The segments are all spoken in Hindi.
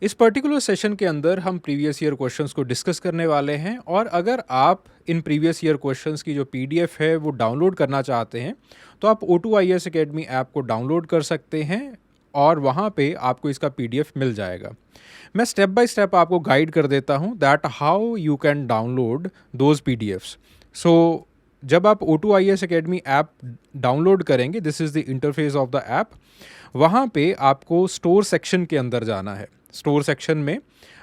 इस पर्टिकुलर सेशन के अंदर हम प्रीवियस ईयर क्वेश्चंस को डिस्कस करने वाले हैं और अगर आप इन प्रीवियस ईयर क्वेश्चंस की जो पीडीएफ है वो डाउनलोड करना चाहते हैं तो आप O2IAS Academy ऐप को डाउनलोड कर सकते हैं और वहाँ पे आपको इसका पीडीएफ मिल जाएगा। मैं स्टेप बाय स्टेप आपको गाइड कर देता हूँ that how you can download those PDFs. So जब आप O2IAS Academy ऐप डाउनलोड करेंगे, this is the interface of the app. वहाँ पे आपको स्टोर सेक्शन के अंदर जाना है। स्टोर सेक्शन में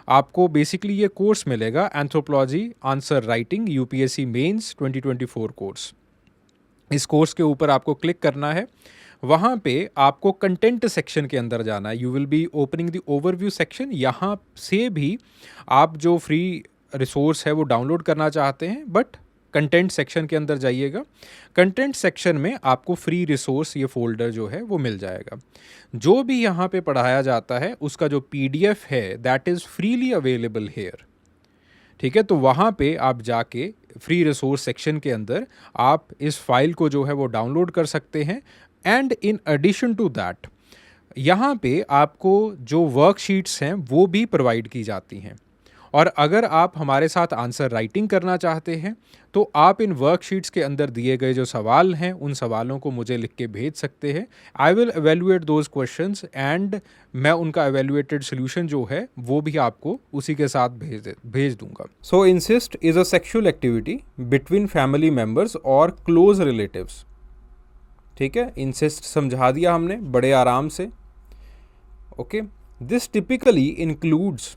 आपको बेसिकली ये कोर्स मिलेगा, anthropology answer writing UPSC mains 2024 course. इस कोर्स के ऊपर आपको क्लिक करना है। वहाँ पे आपको कंटेंट सेक्शन के अंदर जाना है। You will be opening the overview section. यहाँ से भी आप जो फ्री रिसोर्स है वो डाउनलोड करना चाहते हैं, बट कंटेंट सेक्शन के अंदर जाइएगा। कंटेंट सेक्शन में आपको फ्री रिसोर्स ये फोल्डर जो है वो मिल जाएगा। जो भी यहाँ पे पढ़ाया जाता है उसका जो पीडीएफ है that is freely available hair. ठीक है, तो वहाँ पे आप जाके फ्री रिसोर्स सेक्शन के अंदर आप इस फाइल को जो है वो डाउनलोड कर सकते हैं। And in addition to that यहाँ पे आपको जो वर्कशीट्स हैं वो भी प्रोवाइड की जाती हैं। और अगर आप हमारे साथ आंसर राइटिंग करना चाहते हैं तो आप इन वर्कशीट्स के अंदर दिए गए जो सवाल हैं उन सवालों को मुझे लिख के भेज सकते हैं। I will evaluate those questions and मैं उनका एवेल्युएटेड सोल्यूशन जो है वो भी आपको उसी के साथ भेज दूंगा। So incest is a sexual activity between family members और क्लोज रिलेटिव्स। ठीक है, इंसिस्ट समझा दिया हमने बड़े आराम से। Okay, this typically includes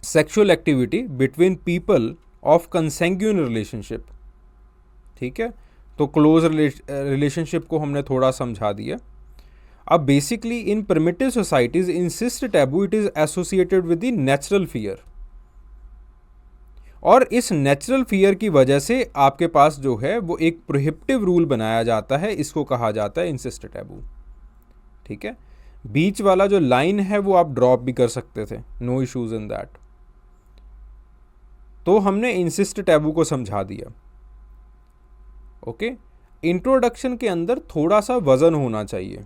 sexual activity between people of consanguine relationship. ठीक है, तो क्लोज रिलेशनशिप को हमने थोड़ा समझा दिया। अब basically in primitive societies incest taboo it is associated with the natural fear, और इस नेचुरल फियर की वजह से आपके पास जो है वो एक प्रोहिबिटिव रूल बनाया जाता है, इसको कहा जाता है इंसिस्ट टैबू। ठीक है, बीच वाला जो लाइन है वो आप ड्रॉप भी कर सकते थे, नो इश्यूज इन दैट। तो हमने इंसिस्ट टैबू को समझा दिया। ओके, इंट्रोडक्शन के अंदर थोड़ा सा वजन होना चाहिए।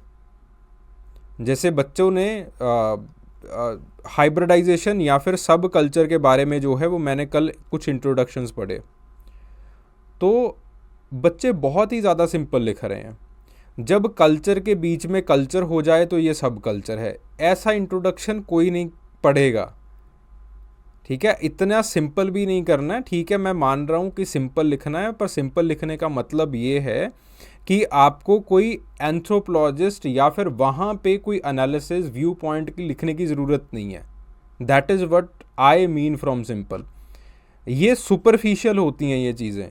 जैसे बच्चों ने हाइब्रिडाइजेशन या फिर सब कल्चर के बारे में जो है वो मैंने कल कुछ इंट्रोडक्शंस पढ़े, तो बच्चे बहुत ही ज़्यादा सिंपल लिख रहे हैं। जब कल्चर के बीच में कल्चर हो जाए तो ये सब कल्चर है, ऐसा इंट्रोडक्शन कोई नहीं पढ़ेगा। ठीक है, इतना सिंपल भी नहीं करना है। ठीक है, मैं मान रहा हूँ कि सिंपल लिखना है, पर सिंपल लिखने का मतलब ये है कि आपको कोई एंथ्रोपोलॉजिस्ट या फिर वहाँ पे कोई एनालिसिस व्यू पॉइंट की लिखने की ज़रूरत नहीं है। That is what I mean from simple. ये सुपरफिशियल होती हैं ये चीज़ें।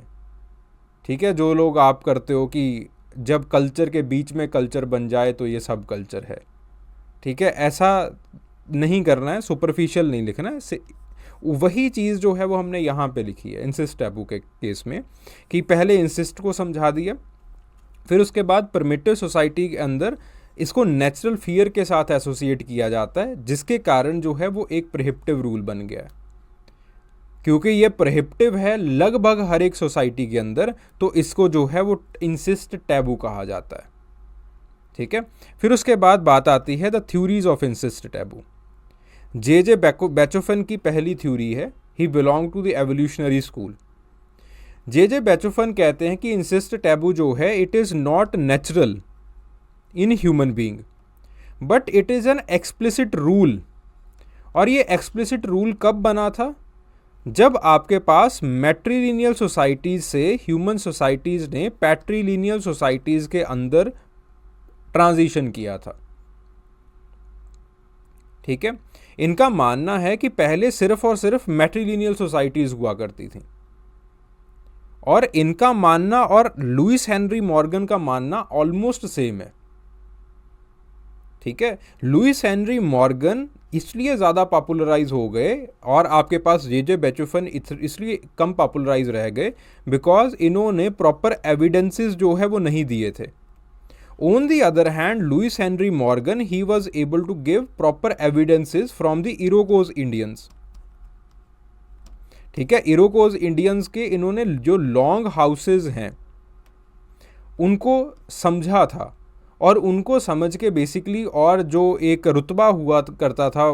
ठीक है, जो लोग आप करते हो कि जब कल्चर के बीच में कल्चर बन जाए तो ये सब कल्चर है। ठीक है, ऐसा नहीं करना है, सुपरफिशियल नहीं लिखना है। वही चीज़ जो है वो हमने यहाँ पे लिखी है इंसिस्ट टैबू के केस में, कि पहले इंसिस्ट को समझा दिया, फिर उसके बाद परमिटिव सोसाइटी के अंदर इसको नेचुरल फियर के साथ एसोसिएट किया जाता है, जिसके कारण जो है वो एक प्रोहिबिटिव रूल बन गया है। क्योंकि ये प्रोहिबिटिव है लगभग हर एक सोसाइटी के अंदर, तो इसको जो है वो इंसिस्ट टैबू कहा जाता है। ठीक है, फिर उसके बाद बात आती है the theories of incest taboo. J Bachofen की पहली थ्योरी है, he belong to the evolutionary school. J Bachofen कहते हैं कि इंसिस्ट टैबू जो है it is not natural in human being but it is an explicit rule. और ये एक्सप्लिसिट रूल कब बना था? जब आपके पास मैट्रीलिनियल सोसाइटीज़ से ह्यूमन सोसाइटीज़ ने पैट्रीलिनियल सोसाइटीज़ के अंदर ट्रांजिशन किया था। ठीक है, इनका मानना है कि पहले सिर्फ और सिर्फ मैट्रीलिनियल सोसाइटीज़ हुआ करती थी, और इनका मानना और लुइस हेनरी मॉर्गन का मानना ऑलमोस्ट सेम है। ठीक है, लुइस हेनरी मॉर्गन इसलिए ज़्यादा पॉपुलराइज हो गए और आपके पास जे बैचोफन इसलिए कम पॉपुलराइज रह गए बिकॉज इन्होंने प्रॉपर एविडेंसेस जो है वो नहीं दिए थे। On the other hand, Louis Henry Morgan, he was able to give proper evidences from the Iroquois Indians. ठीक है, इरोकोज इंडियंस के इन्होंने जो लॉन्ग हाउसेज हैं उनको समझा था, और उनको समझ के बेसिकली, और जो एक रुतबा हुआ करता था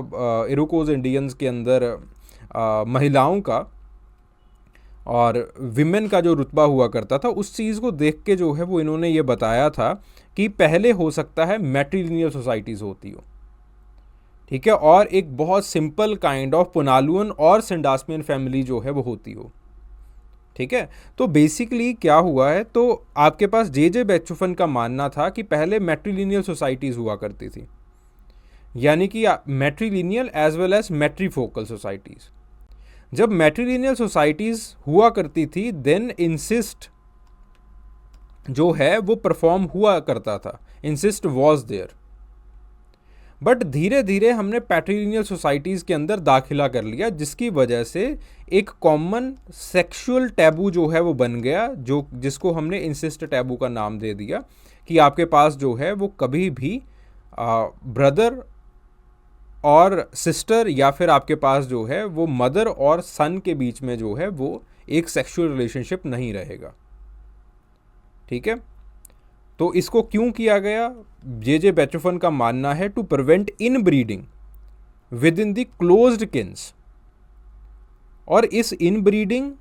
इरोकोज इंडियंस के अंदर महिलाओं का और विमेन का जो रुतबा हुआ करता था, उस चीज़ को देख के जो है वो इन्होंने ये बताया था कि पहले हो सकता है मैट्रिलिनियल सोसाइटीज़ होती हो, ठीक है, और एक बहुत सिंपल काइंड ऑफ पुनालुअन और सिंडास्मियन फैमिली जो है वो होती हो, ठीक है। तो बेसिकली क्या हुआ है, तो आपके पास जे बेचुफन का मानना था कि पहले मैट्रिलिनियल सोसाइटीज़ हुआ करती थी, यानी कि मैट्रिलिनियल एज वेल एज मैट्रीफोकल सोसाइटीज़। जब मैट्रिलिनियल सोसाइटीज़ हुआ करती थी, देन इंसिस्ट जो है वो परफॉर्म हुआ करता था, इंसिस्ट वॉज देयर। बट धीरे धीरे हमने पैट्रिलिनियल सोसाइटीज़ के अंदर दाखिला कर लिया, जिसकी वजह से एक कॉमन सेक्सुअल टैबू जो है वो बन गया, जो जिसको हमने इंसिस्ट टैबू का नाम दे दिया, कि आपके पास जो है वो कभी भी ब्रदर और सिस्टर या फिर आपके पास जो है वो मदर और सन के बीच में जो है वो एक सेक्सुअल रिलेशनशिप नहीं रहेगा, ठीक है। तो इसको क्यों किया गया? जे बेचुफन का मानना है to prevent inbreeding within the closed kins, और इस इन ब्रीडिंग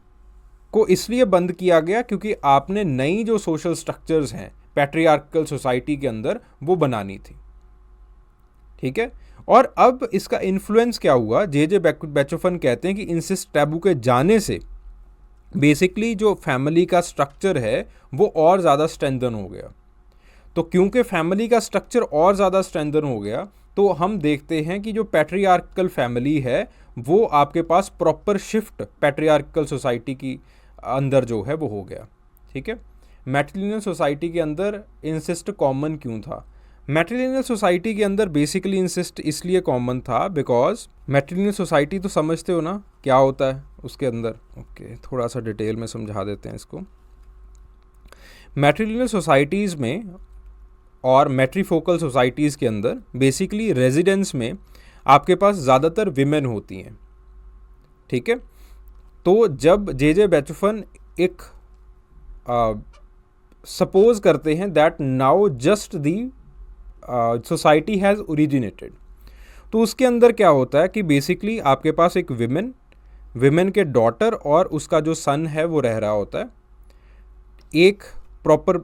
को इसलिए बंद किया गया क्योंकि आपने नई जो सोशल स्ट्रक्चर्स हैं पैट्रियार्कल सोसाइटी के अंदर वो बनानी थी, ठीक है। और अब इसका इन्फ्लुएंस क्या हुआ? जे बेचुफन कहते हैं कि इंसिस्ट टैबू के जाने से बेसिकली जो फैमिली का स्ट्रक्चर है वो और ज़्यादा स्ट्रेंथन हो गया। तो क्योंकि फैमिली का स्ट्रक्चर और ज़्यादा स्ट्रेंथन हो गया, तो हम देखते हैं कि जो पैट्रियार्कल फैमिली है वो आपके पास प्रॉपर शिफ्ट पैट्रियार्कल सोसाइटी की अंदर जो है वो हो गया, ठीक है। मैट्रिलिनियल सोसाइटी के अंदर इंसिस्ट कॉमन क्यों था? मैट्रिलिनियल सोसाइटी के अंदर बेसिकली इंसिस्ट इसलिए कॉमन था बिकॉज मैट्रिलिनियल सोसाइटी तो समझते हो ना क्या होता है उसके अंदर। ओके, थोड़ा सा डिटेल में समझा देते हैं इसको। मैट्रिलिनियल सोसाइटीज़ में और मैट्रीफोकल सोसाइटीज़ के अंदर बेसिकली रेजिडेंस में आपके पास ज़्यादातर विमेन होती हैं, ठीक है। तो जब जे बेचुफन एक सपोज करते हैं that now just the society has originated, तो उसके अंदर क्या होता है कि बेसिकली आपके पास एक विमेन के डॉटर और उसका जो सन है वो रह रहा होता है एक प्रॉपर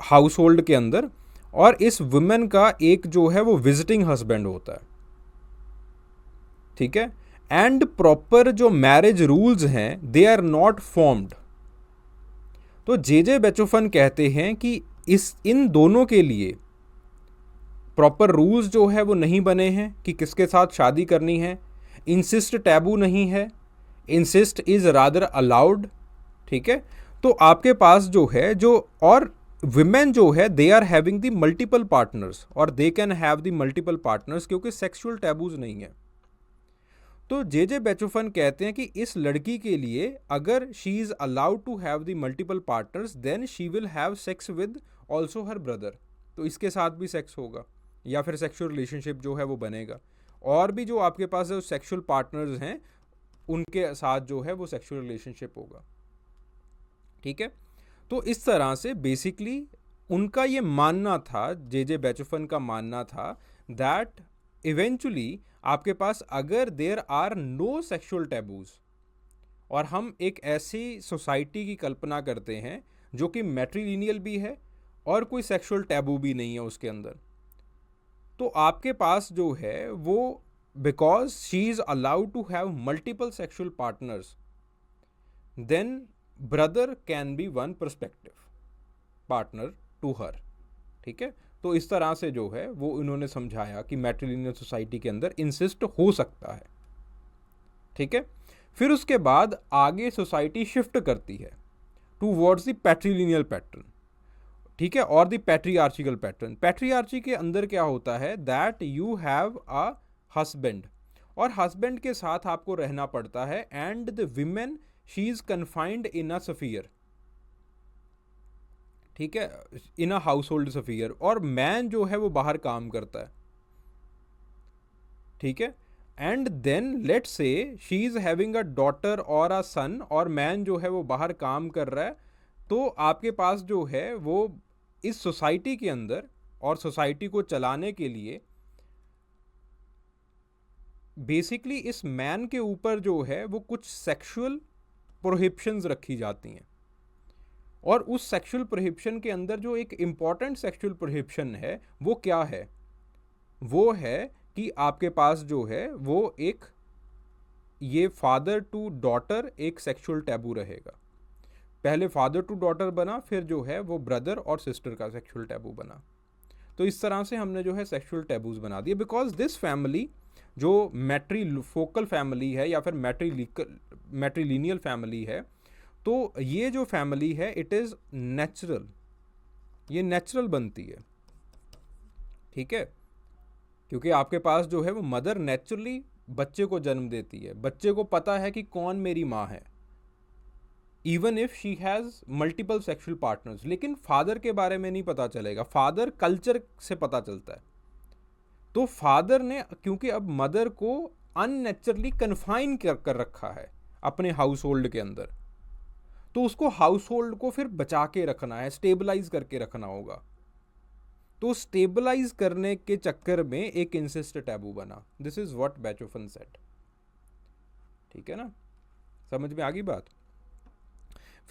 हाउस होल्ड के अंदर, और इस वुमेन का एक जो है वो विजिटिंग हस्बैंड होता है, ठीक है। एंड प्रॉपर जो मैरिज रूल्स हैं दे आर नॉट फॉर्म्ड। तो जे बेचुफन कहते हैं कि इन दोनों के लिए प्रॉपर रूल्स जो है वो नहीं बने हैं कि किसके साथ शादी करनी है। इंसिस्ट टैबू नहीं है, इंसिस्ट इज रादर अलाउड, ठीक है। तो आपके पास जो है जो और विमेन जो है they are having the multiple partners, और they can have the multiple partners क्योंकि सेक्सुअल टैबूज नहीं है। तो जे बेचुफन कहते हैं कि इस लड़की के लिए अगर she is allowed to have the multiple partners then she will have sex with also her brother, तो इसके साथ भी सेक्स होगा या फिर सेक्सुअल रिलेशनशिप जो है वो बनेगा, और भी जो आपके पास जो सेक्सुअल पार्टनर्स हैं उनके साथ जो है वो सेक्सुअल रिलेशनशिप होगा, ठीक है। तो इस तरह से बेसिकली उनका ये मानना था, जे बेचुफन का मानना था दैट इवेंचुअली आपके पास अगर there are no sexual taboos, और हम एक ऐसी सोसाइटी की कल्पना करते हैं जो कि मैट्रिलिनियल भी है और कोई सेक्सुअल टैबू भी नहीं है उसके अंदर, तो आपके पास जो है वो because she is allowed to have multiple sexual partners then brother can be one perspective partner to her, ठीक है। तो इस तरह से जो है वो इन्होंने समझाया कि मैट्रिलिनियल सोसाइटी के अंदर इंसिस्ट हो सकता है, ठीक है। फिर उसके बाद आगे सोसाइटी शिफ्ट करती है टूवर्ड्स द पैट्रिलिनियल पैटर्न, ठीक है, और द पैट्रियार्चिकल पैटर्न। पैट्रियार्ची के अंदर क्या होता है that you have a husband, और हस्बैंड के साथ आपको रहना पड़ता है, and the women she is confined in a sphere, ठीक है, in a household sphere, और मैन जो है वो बाहर काम करता है, ठीक है। And then let's say she is having a daughter और अ सन, और मैन जो है वो बाहर काम कर रहा है, तो आपके पास जो है वो इस सोसाइटी के अंदर और सोसाइटी को चलाने के लिए बेसिकली इस मैन के ऊपर जो है वो कुछ सेक्सुअल प्रोहिबिशंस रखी जाती हैं। और उस सेक्सुअल प्रोहिबिशन के अंदर जो एक इम्पॉर्टेंट सेक्सुअल प्रोहिबिशन है वो क्या है? वो है कि आपके पास जो है वो एक ये फादर टू डॉटर एक सेक्सुअल टैबू रहेगा। पहले फादर टू डॉटर बना, फिर जो है वो ब्रदर और सिस्टर का सेक्सुअल टैबू बना। तो इस तरह से हमने जो है सेक्सुअल टैबूज बना दिए, बिकॉज दिस फैमिली जो मैट्रीफोकल फैमिली है या फिर मैट्रीलिनियल फैमिली है, तो ये जो फैमिली है इट इज़ नेचुरल, ये नेचुरल बनती है। ठीक है, क्योंकि आपके पास जो है वो मदर नेचुरली बच्चे को जन्म देती है, बच्चे को पता है कि कौन मेरी माँ है, even if she has multiple sexual partners. लेकिन फादर के बारे में नहीं पता चलेगा, फादर कल्चर से पता चलता है। तो फादर ने क्योंकि अब मदर को अननेचुरली कन्फाइन कर रखा है अपने हाउस होल्ड के अंदर, तो उसको हाउस होल्ड को फिर बचा के रखना है, स्टेबलाइज करके रखना होगा। तो स्टेबलाइज करने के चक्कर में एक इंसेस्ट टैबू बना। This is what Beethoven said. ठीक है ना, समझ में आ गई बात।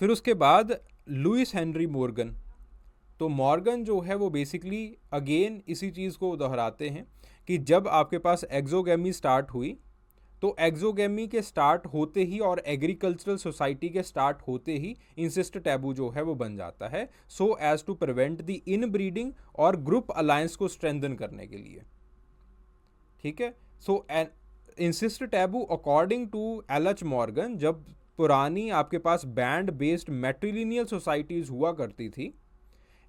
फिर उसके बाद लुइस हेनरी मॉर्गन, तो मॉर्गन जो है वो बेसिकली अगेन इसी चीज़ को दोहराते हैं कि जब आपके पास एक्सोगेमी स्टार्ट हुई, तो एक्सोगेमी के स्टार्ट होते ही और एग्रीकल्चरल सोसाइटी के स्टार्ट होते ही इंसेस्ट टैबू जो है वो बन जाता है, so as to prevent the inbreeding और ग्रुप अलायंस को स्ट्रेंथन करने के लिए। ठीक है, so incest taboo according to L H. Morgan, जब पुरानी आपके पास बैंड बेस्ड मैट्रिलिनियल सोसाइटीज हुआ करती थी,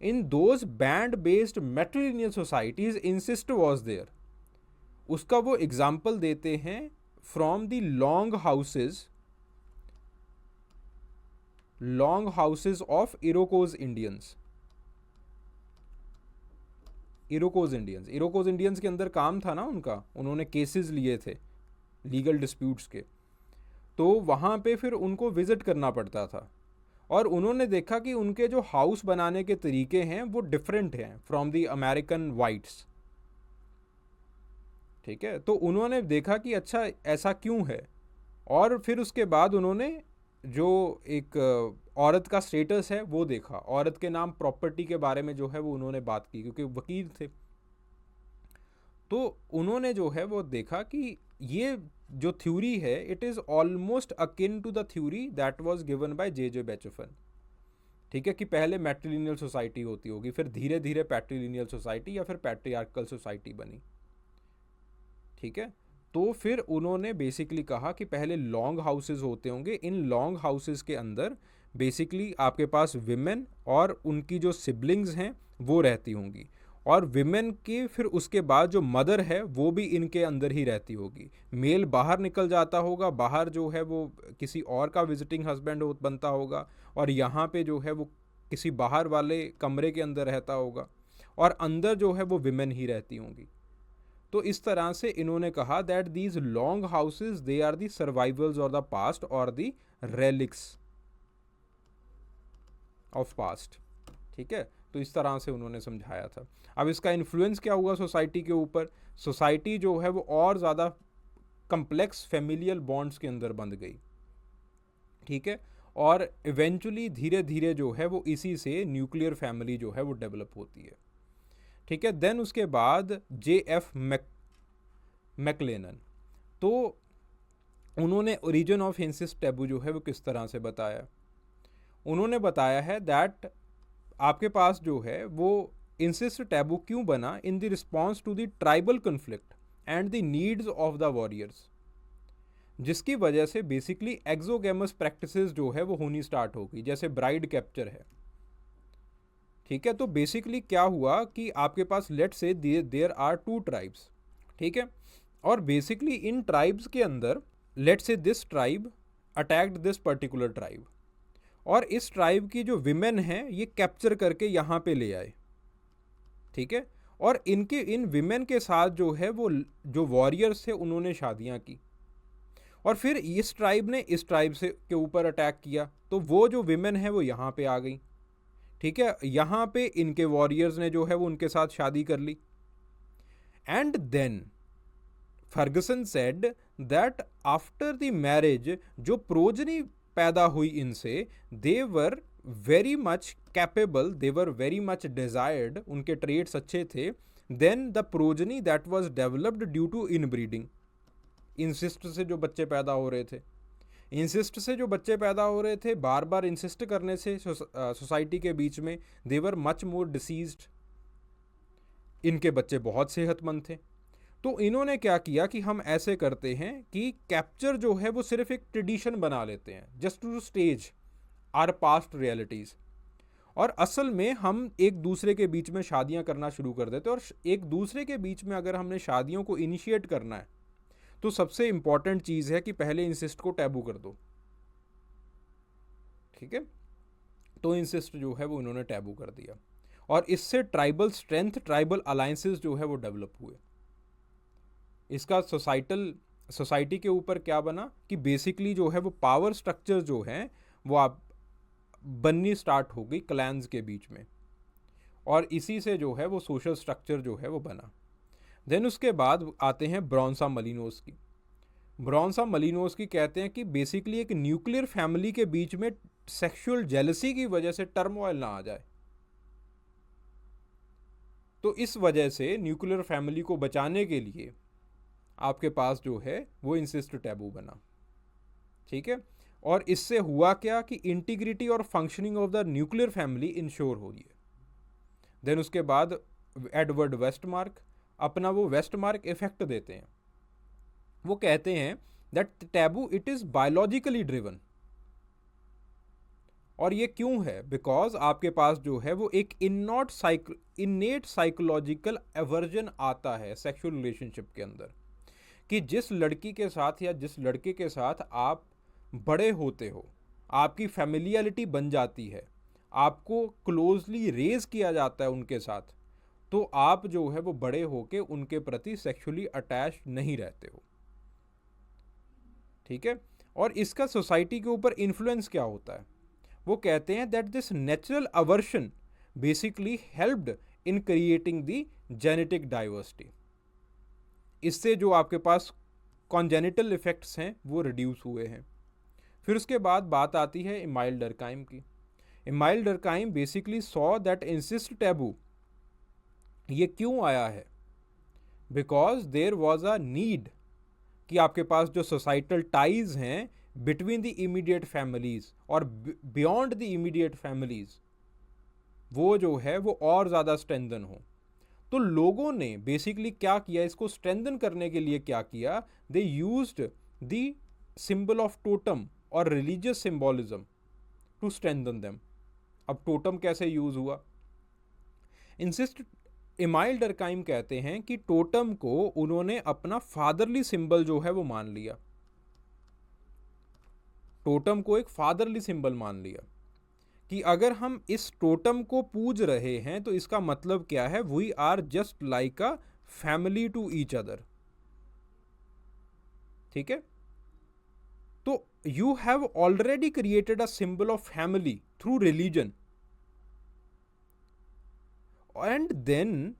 in those band based matrilineal societies incest was there. उसका वो एग्जाम्पल देते हैं from the long houses of Iroquois Indians. Iroquois Indians के अंदर काम था ना उनका, उन्होंने केसेस लिए थे लीगल डिस्प्यूट्स के, तो वहाँ पे फिर उनको विजिट करना पड़ता था और उन्होंने देखा कि उनके जो हाउस बनाने के तरीके हैं वो डिफरेंट हैं फ्रॉम द अमेरिकन वाइट्स। ठीक है, तो उन्होंने देखा कि अच्छा ऐसा क्यों है, और फिर उसके बाद उन्होंने जो एक औरत का स्टेटस है वो देखा, औरत के नाम प्रॉपर्टी के बारे में जो है वो उन्होंने बात की क्योंकि वकील थे। तो उन्होंने जो है वो देखा कि ये जो थ्योरी है it is almost akin to the theory that was given by J Beethoven. ठीक है, कि पहले मैट्रिलिनियल सोसाइटी होती होगी, फिर धीरे धीरे पैट्रिलिनियल सोसाइटी या फिर पैट्रियार्कल सोसाइटी बनी। ठीक है, तो फिर उन्होंने बेसिकली कहा कि पहले लॉन्ग हाउसेज होते होंगे, इन लॉन्ग हाउसेज के अंदर बेसिकली आपके पास विमेन और उनकी जो सिबलिंग्स हैं वो रहती होंगी, और विमेन के फिर उसके बाद जो मदर है वो भी इनके अंदर ही रहती होगी। मेल बाहर निकल जाता होगा, बाहर जो है वो किसी और का विजिटिंग हस्बैंड बनता होगा, और यहाँ पे जो है वो किसी बाहर वाले कमरे के अंदर रहता होगा, और अंदर जो है वो विमेन ही रहती होंगी। तो इस तरह से इन्होंने कहा that these long houses they are the survivals of the past और दी रेलिक्स ऑफ पास्ट। ठीक है, तो इस तरह से उन्होंने समझाया था। अब इसका इन्फ्लुएंस क्या हुआ सोसाइटी के ऊपर? सोसाइटी जो है वो और ज़्यादा कम्प्लेक्स फैमिलियल बॉन्ड्स के अंदर बंध गई। ठीक है, और इवेंचुअली धीरे धीरे जो है वो इसी से न्यूक्लियर फैमिली जो है वो डेवलप होती है। ठीक है, देन उसके बाद जे.एफ. मैकलेनन, तो उन्होंने ओरिजिन ऑफ इंसेस्ट टैबू जो है वो किस तरह से बताया। उन्होंने बताया है दैट आपके पास जो है वो इंसेस्ट टैबू क्यों बना, in the response to the tribal conflict and the needs of the warriors, जिसकी वजह से बेसिकली एक्सोगेमस प्रैक्टिसेस जो है वो होनी स्टार्ट हो गई, जैसे ब्राइड कैप्चर है। ठीक है, तो बेसिकली क्या हुआ कि आपके पास लेट से देयर आर 2 ट्राइब्स। ठीक है, और बेसिकली इन ट्राइब्स के अंदर लेट से this tribe attacked this particular tribe, और इस ट्राइब की जो विमेन हैं ये कैप्चर करके यहाँ पे ले आए। ठीक है, और इन विमेन के साथ जो है वो जो वॉरियर्स थे उन्होंने शादियाँ की, और फिर इस ट्राइब ने इस ट्राइब से के ऊपर अटैक किया, तो वो जो विमेन है वो यहाँ पे आ गई। ठीक है, यहाँ पे इनके वॉरियर्स ने जो है वो उनके साथ शादी कर ली। And then Ferguson said that after the marriage जो प्रोजनी पैदा हुई इनसे, they were very much capable, they were very much desired, उनके ट्रेड्स अच्छे थे, then the progeny that was developed due to inbreeding. Incest से जो बच्चे पैदा हो रहे थे, इंसिस्ट से जो बच्चे पैदा हो रहे थे, बार बार इंसिस्ट करने से सोसाइटी के बीच में, दे वर मच मोर डिसीज्ड, इनके बच्चे बहुत सेहतमंद थे। तो इन्होंने क्या किया कि हम ऐसे करते हैं कि कैप्चर जो है वो सिर्फ एक ट्रेडिशन बना लेते हैं, just to stage our past realities, और असल में हम एक दूसरे के बीच में शादियां करना शुरू कर देते हैं। और एक दूसरे के बीच में अगर हमने शादियों को इनिशिएट करना है तो सबसे इंपॉर्टेंट चीज़ है कि पहले इंसिस्ट को टैबू कर दो। ठीक है, तो इंसिस्ट जो है वो इन्होंने टैबू कर दिया, और इससे ट्राइबल स्ट्रेंथ, ट्राइबल अलायंसेस जो है वो डेवलप हुए। इसका सोसाइटी के ऊपर क्या बना कि बेसिकली जो है वो पावर स्ट्रक्चर जो है वो आप बननी स्टार्ट हो गई क्लैंस के बीच में, और इसी से जो है वो सोशल स्ट्रक्चर जो है वो बना। देन उसके बाद आते हैं ब्रॉन्सा मलिनोस्की। ब्रॉन्सा मलिनोस्की कहते हैं कि बेसिकली एक न्यूक्लियर फैमिली के बीच में सेक्सुअल जेलसी की वजह से टर्मोइल ना आ जाए, तो इस वजह से न्यूक्लियर फैमिली को बचाने के लिए आपके पास जो है वो इंसिस्ट टैबू बना। ठीक है, और इससे हुआ क्या कि इंटीग्रिटी और functioning of the nuclear family ensure हो रही है। देन उसके बाद एडवर्ड वेस्टमार्क अपना वो वेस्टमार्क इफेक्ट देते हैं। वो कहते हैं that taboo it is biologically driven, और ये क्यों है, बिकॉज आपके पास जो है वो एक इनेट साइकोलॉजिकल एवर्जन आता है सेक्सुअल रिलेशनशिप के अंदर, कि जिस लड़की के साथ या जिस लड़के के साथ आप बड़े होते हो, आपकी फैमिलियरिटी बन जाती है, आपको क्लोजली रेज किया जाता है उनके साथ, तो आप जो है वो बड़े होके उनके प्रति सेक्सुअली अटैच नहीं रहते हो। ठीक है, और इसका सोसाइटी के ऊपर इन्फ्लुएंस क्या होता है, वो कहते हैं that this natural aversion basically helped in creating the genetic diversity. इससे जो आपके पास कॉन्जेनिटल इफेक्ट्स हैं वो रिड्यूस हुए हैं। फिर उसके बाद बात आती है इमाइल डर्काइम की। Emile Durkheim basically saw that incest taboo ये क्यों आया है, because there was a need कि आपके पास जो सोसाइटल टाइज हैं बिटवीन द इमीडिएट फैमिलीज और बियॉन्ड द इमीडिएट फैमिलीज, वो जो है वो और ज़्यादा स्ट्रेंथन हो। तो लोगों ने बेसिकली क्या किया, इसको स्ट्रेंथन करने के लिए क्या किया, they used the symbol of totem और religious symbolism to strengthen them. अब टोटम कैसे यूज हुआ, इमाइल डर्काइम कहते हैं कि टोटम को उन्होंने अपना फादरली सिंबल जो है वो मान लिया, टोटम को एक फादरली सिंबल मान लिया कि अगर हम इस टोटम को पूज रहे हैं तो इसका मतलब क्या है, we are just like a family to each other. ठीक है, तो you have already created a symbol of family through religion, and then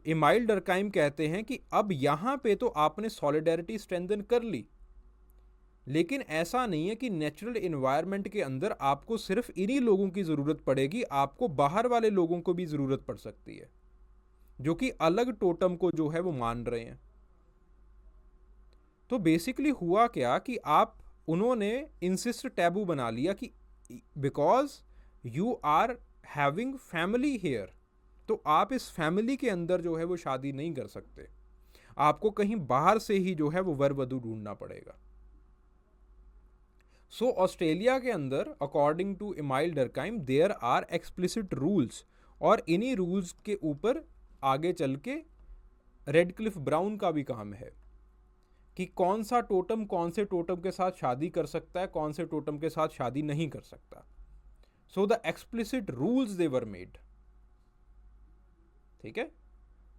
Emile Durkheim कहते हैं कि अब यहां पे तो आपने सॉलिडेरिटी स्ट्रेंथन कर ली, लेकिन ऐसा नहीं है कि नेचुरल एनवायरनमेंट के अंदर आपको सिर्फ इन्हीं लोगों की ज़रूरत पड़ेगी, आपको बाहर वाले लोगों को भी ज़रूरत पड़ सकती है जो कि अलग टोटम को जो है वो मान रहे हैं। तो बेसिकली हुआ क्या कि उन्होंने इंसिस्ट टैबू बना लिया कि because you are having family here, तो आप इस फैमिली के अंदर जो है वो शादी नहीं कर सकते, आपको कहीं बाहर से ही जो है वो वर वधू ढूंढना पड़ेगा। सो ऑस्ट्रेलिया के अंदर according to Emile Durkheim there are explicit rules, और इन्हीं रूल्स के ऊपर आगे चल के रेडक्लिफ ब्राउन का भी काम है कि कौन सा टोटम कौन से टोटम के साथ शादी कर सकता है, कौन से टोटम के साथ शादी नहीं कर सकता। So the explicit rules they were made. ठीक है,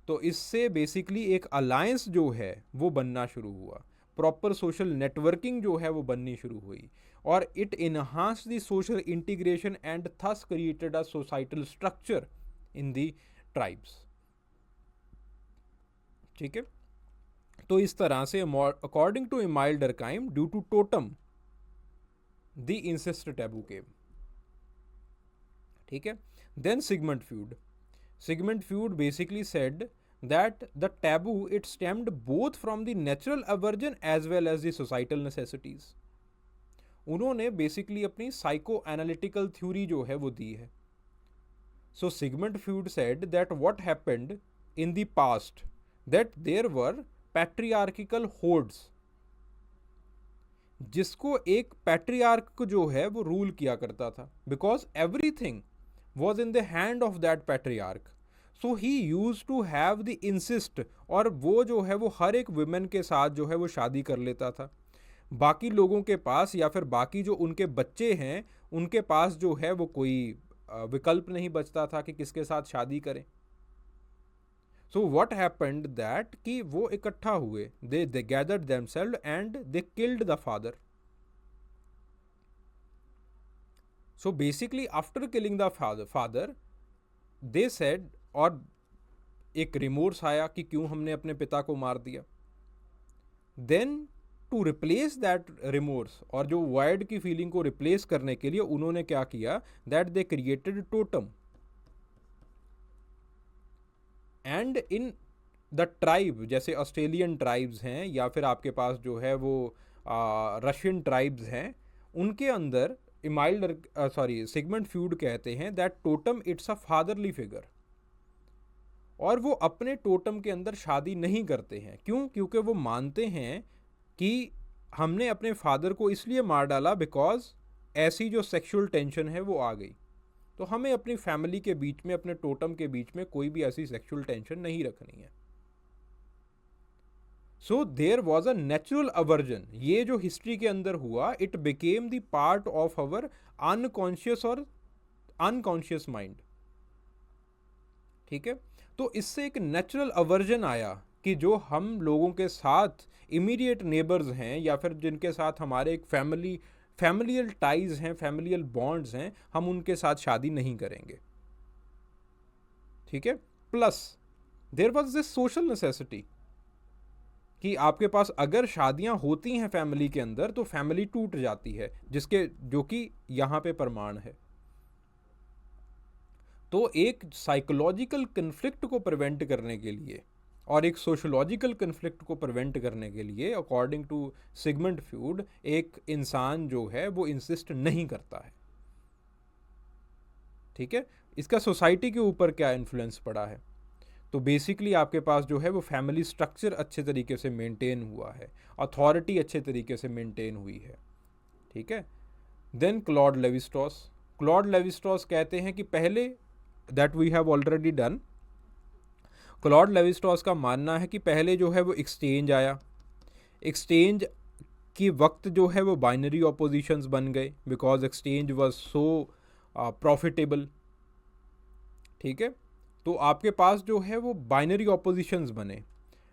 तो इससे बेसिकली एक अलायंस जो है वो बनना शुरू हुआ। प्रॉपर सोशल नेटवर्किंग जो है वो बननी शुरू हुई, और it enhance the social integration and thus created a societal structure in the tribes. ठीक है, तो इस तरह से according to Emile Durkheim, due to totem the incest taboo came. ठीक है, then Sigmund Freud basically said that the taboo it stemmed both from the natural aversion as well as the societal necessities। उन्होंने बेसिकली अपनी साइको एनालिटिकल थ्योरी जो है वो दी है। So Sigmund Freud said that what happened in the past, that there were patriarchical hordes, जिसको एक पैट्रियार्क जो है वो रूल किया करता था, because everything was in the hand of that patriarch. So he used to have the incest, और वो जो है वो हर एक वुमेन के साथ जो है वो शादी कर लेता था। बाकी लोगों के पास या फिर बाकी जो उनके बच्चे हैं उनके पास जो है वो कोई विकल्प नहीं बचता था कि किसके साथ शादी करें। सो व्हाट हैपेंड दैट कि वो इकट्ठा हुए, they gathered themselves and they killed the father. So basically after killing the father they said, और एक रिमोर्स आया कि क्यों हमने अपने पिता को मार दिया। Then to replace that remorse, और जो वाइड की फीलिंग को रिप्लेस करने के लिए उन्होंने क्या किया, that they created totem. And in the tribe, जैसे ऑस्ट्रेलियन ट्राइब्स हैं या फिर आपके पास जो है वो रशियन ट्राइब्स हैं, उनके अंदर सिगमंड फ्यूड कहते हैं that totem it's a fatherly figure, और वो अपने टोटम के अंदर शादी नहीं करते हैं। क्यों? क्योंकि वो मानते हैं कि हमने अपने फादर को इसलिए मार डाला बिकॉज ऐसी जो सेक्सुअल टेंशन है वो आ गई, तो हमें अपनी फैमिली के बीच में, अपने टोटम के बीच में कोई भी ऐसी सेक्सुअल टेंशन नहीं रखनी है। So there was a natural aversion. ये जो हिस्ट्री के अंदर हुआ, it became the part of our unconscious और अनकॉन्शियस माइंड। ठीक है, तो इससे एक नेचुरल अवर्जन आया कि जो हम लोगों के साथ इमीडिएट नेबर्स हैं या फिर जिनके साथ हमारे एक फैमिलियल टाइज हैं, फैमिलियल बॉन्ड्स हैं, हम उनके साथ शादी नहीं करेंगे। ठीक है, plus there was this social necessity कि आपके पास अगर शादियां होती हैं फैमिली के अंदर तो फैमिली टूट जाती है, जो कि यहाँ पे प्रमाण है। तो एक साइकोलॉजिकल कन्फ्लिक्ट को प्रिवेंट करने के लिए और एक सोशोलॉजिकल कन्फ्लिक्ट को प्रिवेंट करने के लिए, अकॉर्डिंग टू सिगमंड फ्यूड, एक इंसान जो है वो इंसिस्ट नहीं करता है। ठीक है, इसका सोसाइटी के ऊपर क्या इन्फ्लुएंस पड़ा है? तो बेसिकली आपके पास जो है वो फैमिली स्ट्रक्चर अच्छे तरीके से मेंटेन हुआ है, अथॉरिटी अच्छे तरीके से मेंटेन हुई है। ठीक है, देन क्लॉड लेवी-स्ट्रॉस कहते हैं कि पहले, that we have already done, Claude Levi Strauss का मानना है कि पहले जो है वो एक्सचेंज आया, एक्सचेंज की वक्त जो है वो बाइनरी ऑपोजिशंस बन गए because exchange was so profitable. ठीक है, तो आपके पास जो है वो बाइनरी ऑपोजिशंस बने,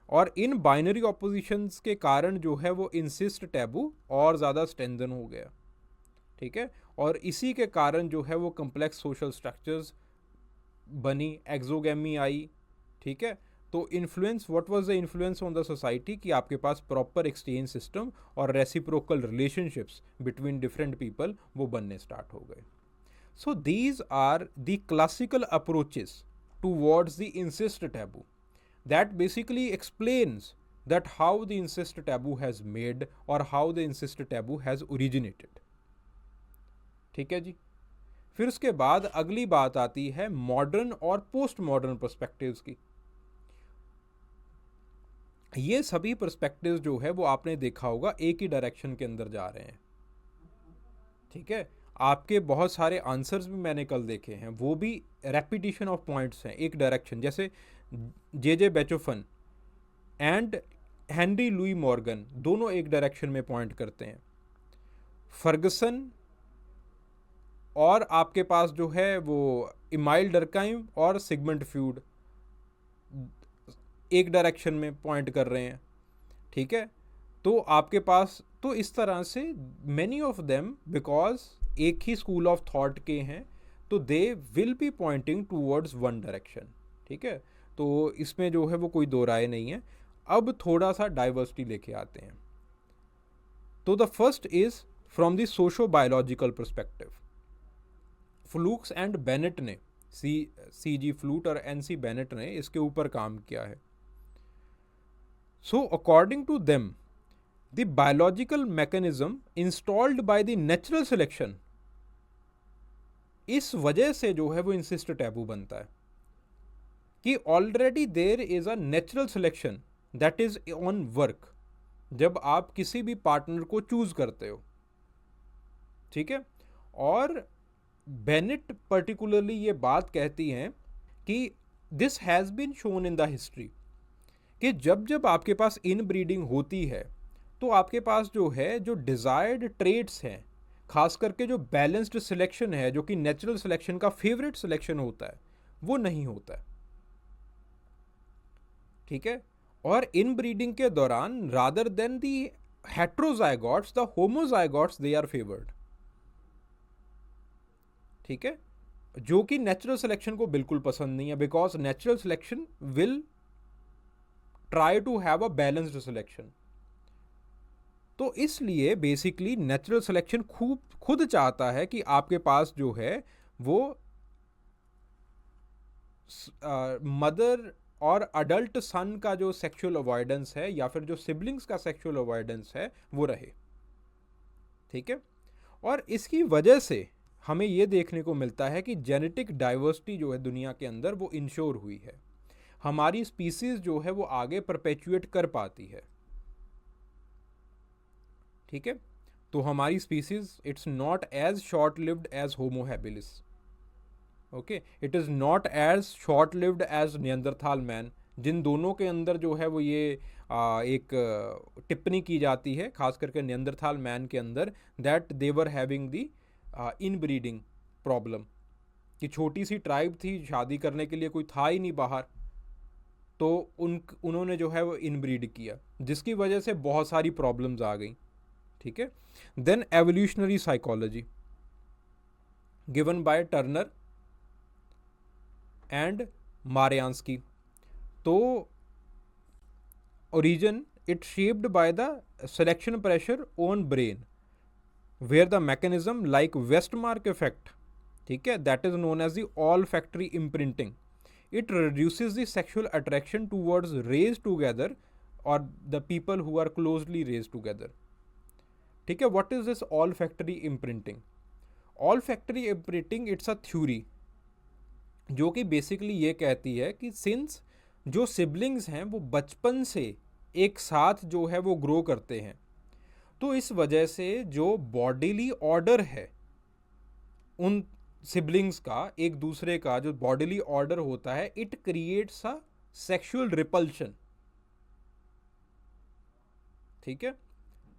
और इन बाइनरी ऑपोजिशंस के कारण जो है वो इंसिस्ट टैबू और ज़्यादा स्ट्रेंथन हो गया। ठीक है, और इसी के कारण जो है वो कम्प्लेक्स सोशल स्ट्रक्चर्स बनी, एक्सोगेमी आई। ठीक है, तो influence, what was the influence on the society कि आपके पास प्रॉपर एक्सचेंज सिस्टम और reciprocal relationships between different people वो बनने स्टार्ट हो गए। So these are the classical approaches towards the incest taboo that basically explains that how the incest taboo has made or how the incest taboo has originated। ठीक है जी, फिर उसके बाद अगली बात आती है मॉडर्न और पोस्ट मॉडर्न पर्सपेक्टिव्स की। ये सभी पर्सपेक्टिव्स जो है वो आपने देखा होगा एक ही डायरेक्शन के अंदर जा रहे हैं। ठीक है, आपके बहुत सारे आंसर्स भी मैंने कल देखे हैं, वो भी रेपिटिशन ऑफ पॉइंट्स हैं, एक डायरेक्शन। जैसे जे Beethoven and Henry Louis Morgan दोनों एक डायरेक्शन में पॉइंट करते हैं। फर्गसन और आपके पास जो है वो इमाइल डर्कहाइम और सिगमंड फ्यूड एक डायरेक्शन में पॉइंट कर रहे हैं। ठीक है, तो आपके पास तो इस तरह से मैनी ऑफ देम बिकॉज एक ही स्कूल ऑफ थॉट के हैं, तो they will be pointing towards one direction. ठीक है, तो इसमें जो है वो कोई दो राय नहीं है। अब थोड़ा सा डाइवर्सिटी लेके आते हैं। तो the first is from the socio biological perspective. फ्लूक्स एंड बेनेट ने सी जी फ्लूट और एन सी बेनेट ने इसके ऊपर काम किया है। So according to them the biological mechanism installed by the natural selection, इस वजह से जो है वो इंसिस्ट टैबू बनता है कि already there is a natural selection that is on work जब आप किसी भी पार्टनर को चूज करते हो। ठीक है, और बेनेट पर्टिकुलरली ये बात कहती हैं कि this has been shown in the history कि जब जब आपके पास इन ब्रीडिंग होती है तो आपके पास जो है जो डिज़ायर्ड ट्रेट्स हैं, खास करके जो बैलेंस्ड सिलेक्शन है, जो कि नेचुरल सिलेक्शन का फेवरेट सिलेक्शन होता है, वो नहीं होता है। ठीक है, और इन ब्रीडिंग के दौरान rather than the heterozygotes the homozygotes they are favoured. ठीक है, जो कि नेचुरल सिलेक्शन को बिल्कुल पसंद नहीं है, because natural selection will try to have a balanced selection. तो इसलिए बेसिकली नेचुरल सिलेक्शन खुद चाहता है कि आपके पास जो है वो मदर और अडल्ट सन का जो सेक्सुअल अवॉइडेंस है या फिर जो सिबलिंग्स का सेक्सुअल अवॉइडेंस है वो रहे। ठीक है, और इसकी वजह से हमें ये देखने को मिलता है कि जेनेटिक डाइवर्सिटी जो है दुनिया के अंदर वो इंश्योर हुई है, हमारी स्पीसीज जो है वो आगे परपेचुएट कर पाती है। ठीक है, तो हमारी species it's not as short lived as Homo habilis. Okay, it is not as short lived as Neanderthal man, जिन दोनों के अंदर जो है वो ये एक टिप्पणी की जाती है, खास करके नियंदरथाल मैन के अंदर, that they were having the in breeding problem, कि छोटी सी ट्राइब थी, शादी करने के लिए कोई था ही नहीं बाहर, तो उन्होंने जो है वो इन ब्रीड किया, जिसकी वजह से बहुत सारी प्रॉब्लम्स आ गई। ठीक है, then evolutionary psychology given by Turner and Maryanski. तो origin it shaped by the selection pressure on brain where the mechanism like Westmark effect, ठीक है, that is known as the olfactory imprinting, it reduces the sexual attraction towards raised together or the people who are closely raised together. ठीक है, what is this olfactory imprinting? Olfactory imprinting it's a theory जो कि बेसिकली ये कहती है कि सिंस जो सिबलिंग्स हैं वो बचपन से एक साथ जो है वो ग्रो करते हैं, तो इस वजह से जो बॉडीली ऑर्डर है उन सिबलिंग्स का, एक दूसरे का जो बॉडीली ऑर्डर होता है, it creates a sexual repulsion. ठीक है,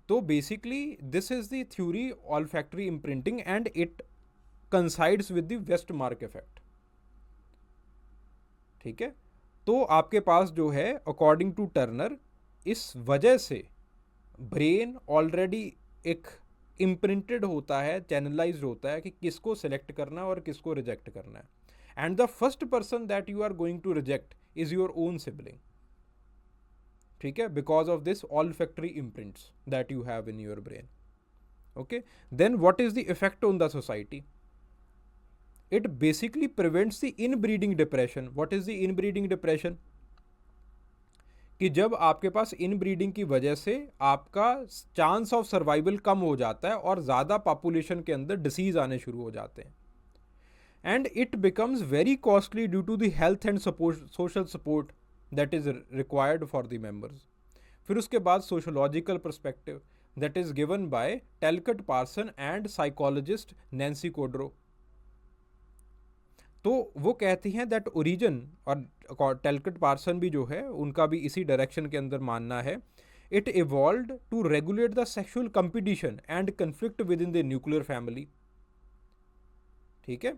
तो basically this is the theory olfactory imprinting and it coincides with the Westermarck effect. ठीक है, तो आपके पास जो है अकॉर्डिंग टू टर्नर इस वजह से ब्रेन ऑलरेडी एक इम्प्रिंटेड होता है, चैनलाइज्ड होता है कि किसको सिलेक्ट करना है और किसको रिजेक्ट करना है। And the first person that you are going to reject is your own sibling. ठीक है, because of this olfactory imprints that you have in your brain. Okay, then what is the effect on the society? It basically prevents the inbreeding depression. What is the inbreeding depression? कि जब आपके पास इनब्रीडिंग की वजह से आपका चांस ऑफ सर्वाइवल कम हो जाता है और ज़्यादा पॉपुलेशन के अंदर डिसीज आने शुरू हो जाते हैं, and it becomes very costly due to the health and social support that is required for the members. फिर उसके बाद sociological perspective that is given by Talcott Parson and psychologist Nancy Chodorow. तो वो कहती हैं दैट ओरिजिन, और टेलकट पार्सन भी जो है उनका भी इसी डायरेक्शन के अंदर मानना है, it evolved to regulate the sexual competition and conflict within the nuclear family. ठीक है,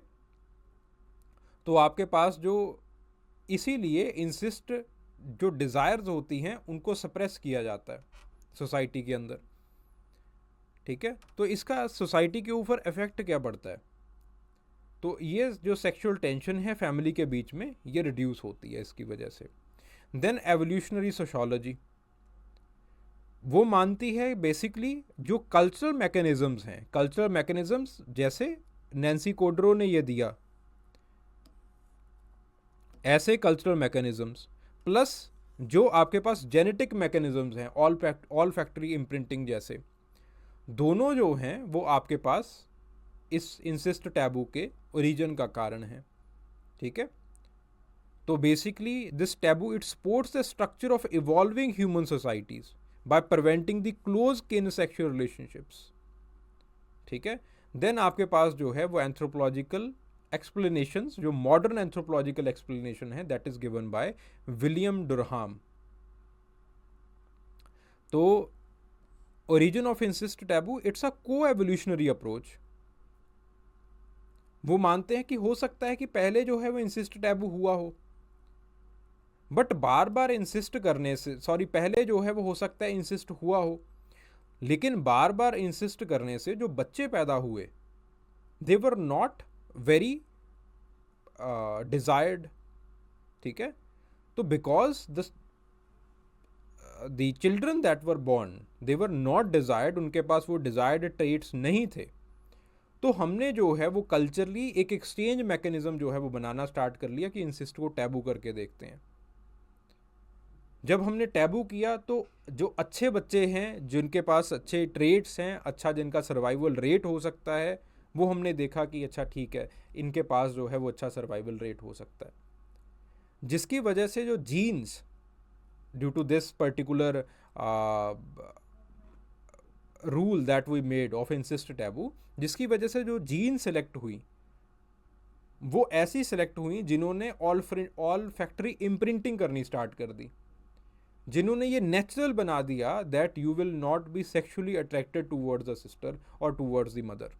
तो आपके पास जो इसीलिए इंसिस्ट जो डिज़ायर्स होती हैं उनको सप्रेस किया जाता है, सोसाइटी के अंदर, ठीक है। तो इसका सोसाइटी के ऊपर इफेक्ट क्या पड़ता है? तो ये जो सेक्सुअल टेंशन है फैमिली के बीच में, ये रिड्यूस होती है इसकी वजह से। देन एवोल्यूशनरी सोशोलॉजी, वो मानती है बेसिकली जो कल्चरल मैकेनिज्म्स हैं, कल्चरल मैकेनिज्म्स जैसे नैन्सी कोड्रो ने ये दिया, ऐसे कल्चरल मैकेनिज्म्स प्लस जो आपके पास जेनेटिक मैकेनिज्म्स हैं, ऑल फैक्टरी इम्प्रिंटिंग जैसे, दोनों जो हैं वो आपके पास इस इंसिस्ट टैबू के ओरिजिन का कारण है, ठीक है। तो basically this taboo it supports the structure of evolving human societies by preventing the close kin sexual relationships, ठीक है। देन आपके पास जो है वो एंथ्रोपोलॉजिकल एक्सप्लेनेशंस, जो मॉडर्न एंथ्रोपोलॉजिकल एक्सप्लेनेशन है, that is given by William Durham. तो origin of incest taboo it's a coevolutionary approach. वो मानते हैं कि हो सकता है कि पहले जो है वो इंसिस्ट टैबू हुआ हो, बट बार बार इंसिस्ट करने से, पहले जो है वो हो सकता है इंसिस्ट हुआ हो, लेकिन बार बार इंसिस्ट करने से जो बच्चे पैदा हुए दे वर नॉट वेरी डिजायर्ड, ठीक है। तो because the children that were born they were not desired, उनके पास वो डिजायर्ड ट्रेट्स नहीं थे, तो हमने जो है वो कल्चरली एक एक्सचेंज मैकेनिज्म जो है वो बनाना स्टार्ट कर लिया कि इंसिस्ट को टैबू करके देखते हैं। जब हमने टैबू किया तो जो अच्छे बच्चे हैं, जिनके पास अच्छे ट्रेट्स हैं, अच्छा जिनका सर्वाइवल रेट हो सकता है, वो हमने देखा कि अच्छा ठीक है, इनके पास जो है वो अच्छा सर्वाइवल रेट हो सकता है, जिसकी वजह से जो genes due to this particular rule that we made of incest taboo, जिसकी वजह से जो जीन सेलेक्ट हुई वो ऐसी सेलेक्ट हुई जिन्होंने ऑल फैक्ट्री इम्प्रिंटिंग करनी स्टार्ट कर दी, जिन्होंने ये नेचुरल बना दिया that you will not be sexually attracted towards the sister और टूवर्ड्स द मदर,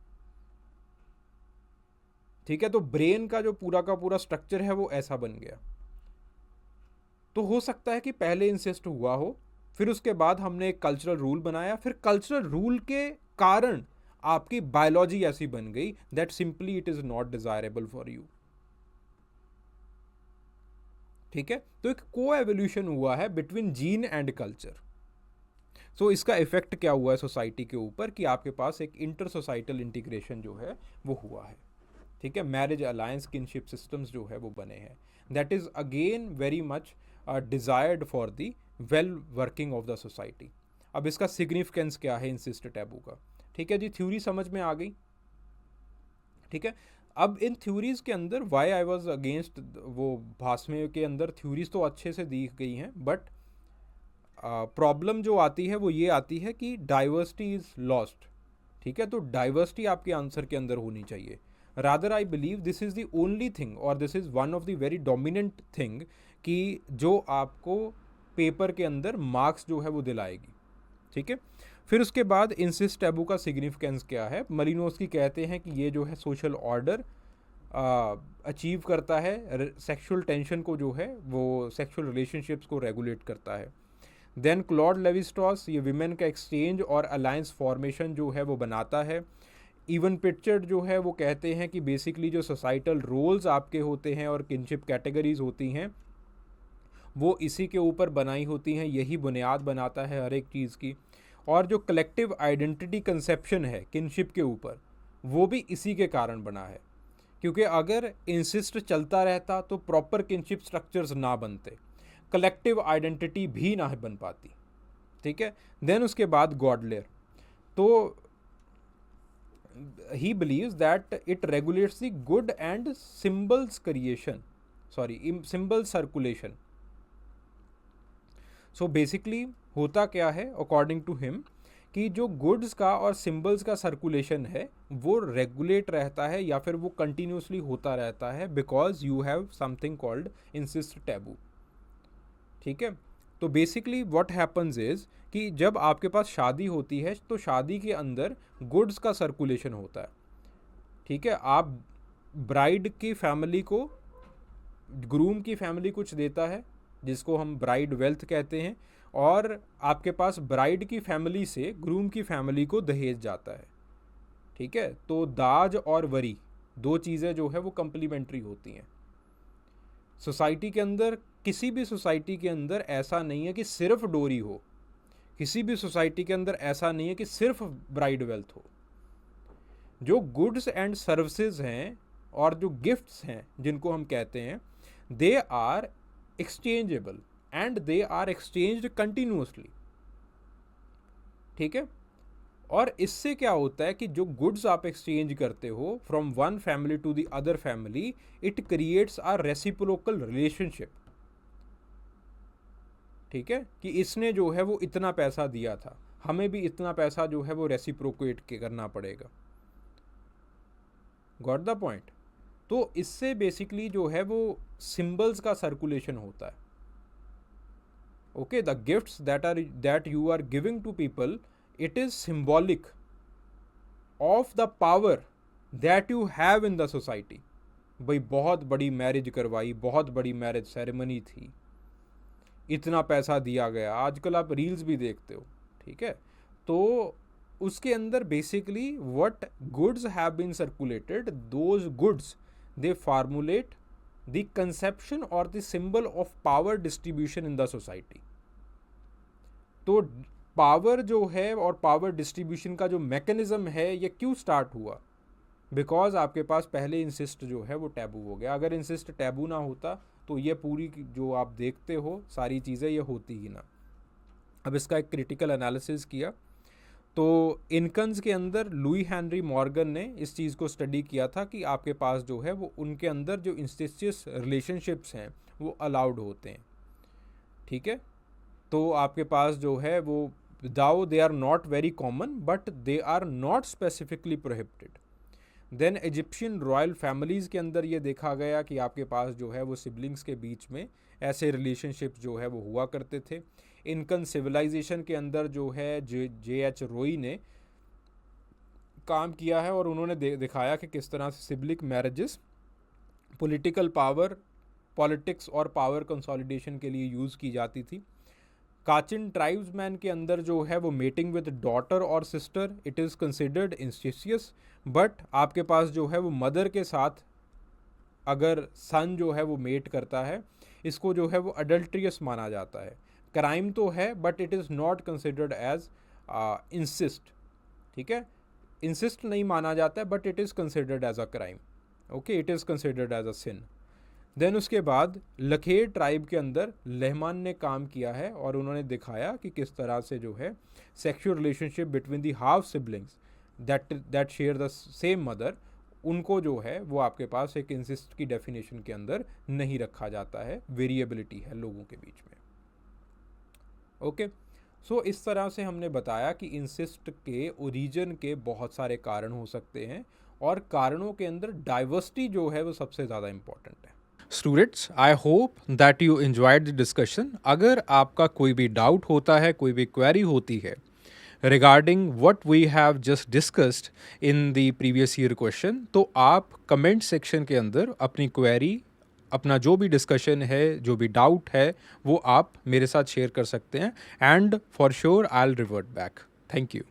ठीक है। तो ब्रेन का जो पूरा का पूरा स्ट्रक्चर है वो ऐसा बन गया। तो हो सकता है कि पहले इंसिस्ट हुआ हो, फिर उसके बाद हमने एक कल्चरल रूल बनाया, फिर कल्चरल रूल के कारण आपकी बायोलॉजी ऐसी बन गई that simply it is not desirable for you, ठीक है। तो एक को एवोल्यूशन हुआ है बिटवीन जीन एंड कल्चर। सो इसका इफेक्ट क्या हुआ है सोसाइटी के ऊपर कि आपके पास एक इंटर सोसाइटल इंटीग्रेशन जो है वो हुआ है, ठीक है। मैरिज अलायंस किनशिप सिस्टम्स जो है वो बने हैं, that is again very much desired for the well working of the society. अब इसका सिग्निफिकेंस क्या है इंसिस्ट टैबू का, ठीक है जी। थ्योरी समझ में आ गई, ठीक है। अब इन थ्योरीज के अंदर वाई आई वॉज अगेंस्ट, वो भाषमे के अंदर थ्योरीज तो अच्छे से दी गई हैं, बट प्रॉब्लम जो आती है वो ये आती है कि डाइवर्सिटी इज लॉस्ट, ठीक है। तो डाइवर्सिटी आपके आंसर के अंदर होनी चाहिए। Rather I believe this is the only thing और this is one of the very dominant thing कि जो आपको पेपर के अंदर मार्क्स जो है वो दिलाएगी, ठीक है। फिर उसके बाद इंसिस्ट टैबू का सिग्निफिकेंस क्या है? मलिनोव्स्की कहते हैं कि ये जो है सोशल ऑर्डर अचीव करता है, सेक्सुअल टेंशन को जो है वो सेक्सुअल रिलेशनशिप्स को रेगुलेट करता है। देन क्लॉड लेवी-स्ट्रॉस ये विमेन का एक्सचेंज और अलायंस फॉर्मेशन जो है वो बनाता है। इवन पिटचर्ड जो है वो कहते हैं कि बेसिकली जो सोसाइटल रोल्स आपके होते हैं और किनशिप कैटेगरीज होती हैं वो इसी के ऊपर बनाई होती हैं, यही बुनियाद बनाता है हर एक चीज़ की। और जो कलेक्टिव आइडेंटिटी कंसेप्शन है किनशिप के ऊपर वो भी इसी के कारण बना है, क्योंकि अगर इंसिस्ट चलता रहता तो प्रॉपर किनशिप स्ट्रक्चर्स ना बनते, कलेक्टिव आइडेंटिटी भी ना बन पाती, ठीक है। देन उसके बाद गॉडलेयर, तो he believes that it regulates the good and symbol circulation. So basically होता क्या है अकॉर्डिंग टू हिम कि जो गुड्स का और सिंबल्स का सर्कुलेशन है वो रेगुलेट रहता है या फिर वो कंटिन्यूसली होता रहता है because you have something called incest taboo, ठीक है। तो बेसिकली व्हाट हैपन्स इज कि जब आपके पास शादी होती है तो शादी के अंदर गुड्स का सर्कुलेशन होता है, ठीक है। आप ब्राइड की फैमिली को, ग्रूम की फैमिली कुछ देता है जिसको हम ब्राइड वेल्थ कहते हैं, और आपके पास ब्राइड की फैमिली से ग्रूम की फैमिली को दहेज जाता है, ठीक है। तो दाज और वरी दो चीज़ें जो है वो कंप्लीमेंट्री होती हैं सोसाइटी के अंदर। किसी भी सोसाइटी के अंदर ऐसा नहीं है कि सिर्फ डोरी हो, किसी भी सोसाइटी के अंदर ऐसा नहीं है कि सिर्फ ब्राइड वेल्थ हो। जो गुड्स एंड सर्विसेज हैं और जो गिफ्ट्स हैं जिनको हम कहते हैं, they are exchangeable and they are exchanged continuously, ठीक है। और इससे क्या होता है कि जो गुड्स आप एक्सचेंज करते हो from one family to the other family, it creates a reciprocal relationship, ठीक है। कि इसने जो है वो इतना पैसा दिया था, हमें भी इतना पैसा जो है वो रेसिप्रोकेट करना पड़ेगा। Got the point. तो इससे बेसिकली जो है वो सिंबल्स का सर्कुलेशन होता है। Okay, the gifts that you are giving to people, it is symbolic of the power that you have in the society। भाई बहुत बड़ी मैरिज करवाई, बहुत बड़ी मैरिज सेरेमनी थी, इतना पैसा दिया गया, आजकल आप रील्स भी देखते हो, ठीक है। तो उसके अंदर basically what goods have been circulated, those goods they formulate the conception और the symbol of power distribution in the society. तो पावर जो है और पावर डिस्ट्रीब्यूशन का जो मैकेनिज्म है ये क्यों स्टार्ट हुआ? बिकॉज आपके पास पहले इंसिस्ट जो है वो टैबू हो गया। अगर इंसिस्ट टैबू ना होता तो ये पूरी जो आप देखते हो सारी चीज़ें ये होती ही ना। अब इसका एक क्रिटिकल एनालिसिस किया तो इनकन्स के अंदर लुई हेनरी मॉर्गन ने इस चीज़ को स्टडी किया था कि आपके पास जो है वो उनके अंदर जो इंसेस्टियस रिलेशनशिप्स हैं वो अलाउड होते हैं, ठीक है। तो आपके पास जो है वो though they are not very common but they are not specifically prohibited. Then Egyptian royal families के अंदर ये देखा गया कि आपके पास जो है वो सिबलिंग्स के बीच में ऐसे रिलेशनशिप जो है वो हुआ करते थे। इनकन सिविलाइजेशन के अंदर जो है जे.एच. रोई ने काम किया है और उन्होंने दिखाया कि किस तरह से sibling marriages political power, politics और पावर कंसोलिडेशन के लिए यूज़ की जाती थी। काचिन ट्राइब्समैन के अंदर जो है वो मेटिंग विद डॉटर और sister, it is considered incestuous, but आपके पास जो है वो मदर के साथ अगर सन जो है वो मेट करता है, इसको जो है वो अडल्ट्रियस माना जाता है। क्राइम तो है but it is not considered as incest, ठीक है। इंसिस्ट नहीं माना जाता है but it is considered as a crime, okay, it is considered as a sin. Then उसके बाद लखेर ट्राइब के अंदर लहमान ने काम किया है और उन्होंने दिखाया कि किस तरह से जो है sexual relationship between the half siblings that share the same mother, उनको जो है वो आपके पास एक इंसिस्ट की डेफिनेशन के अंदर नहीं रखा जाता है, वेरिएबिलिटी है लोगों के बीच में। ओके, सो इस तरह से हमने बताया कि इंसिस्ट के ओरिजिन के बहुत सारे कारण हो सकते हैं और कारणों के अंदर डाइवर्सिटी जो है वो सबसे ज़्यादा इम्पॉर्टेंट है। Students, I hope that you enjoyed the discussion. अगर आपका कोई भी डाउट होता है, कोई भी क्वेरी होती है regarding what we have just discussed in the previous year question, तो आप कमेंट सेक्शन के अंदर अपनी क्वेरी, अपना जो भी डिस्कशन है, जो भी डाउट है, वो आप मेरे साथ शेयर कर सकते हैं and for sure I will revert back. Thank you.